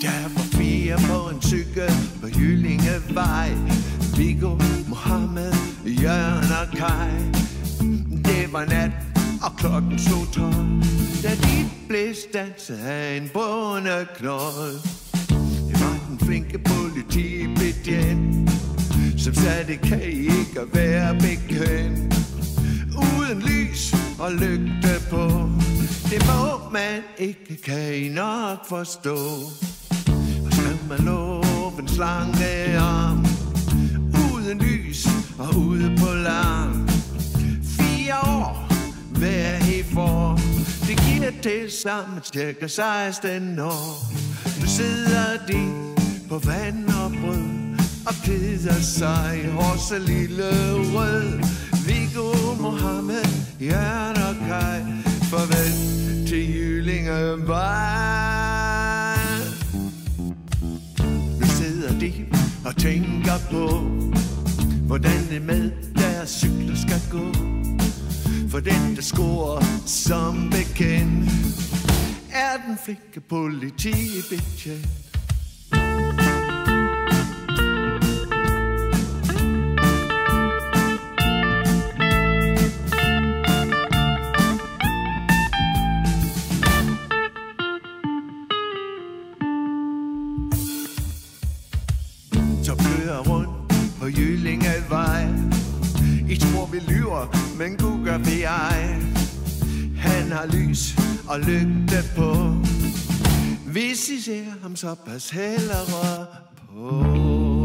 Der var 4 på en cykel på Jyllingevej. Viggo, Mohammed, Jørgen og Kai. Det var nat, og klokken slog 12, da de blev standset af en bondeknold. Det var den flinke politibetjent, som sagde, det kan ikke være bekendt uden lys og lygte på. Det må man ikke, kan I nok forstå. Og skrev man lovens lange arm, uden lys og ude på larm. 4 år hver I får, det giver til sammen cirka 16 år. Nu sidder de på vand og brød og keder sig hos en lille rød. Viggo, Mohammed, Jørgen og Kai, farvel til Jyllingevej. Nu sidder de og tænker på, hvordan det med deres cykler skal gå. For den, der scorer som bekendt, er den flinke politibetjent. Så kører rundt på Jyllingevej. I tror vi lyver, men Gud gør vi ej. Han har lys og lygte på. Hvis I ser ham, så pas hellere på.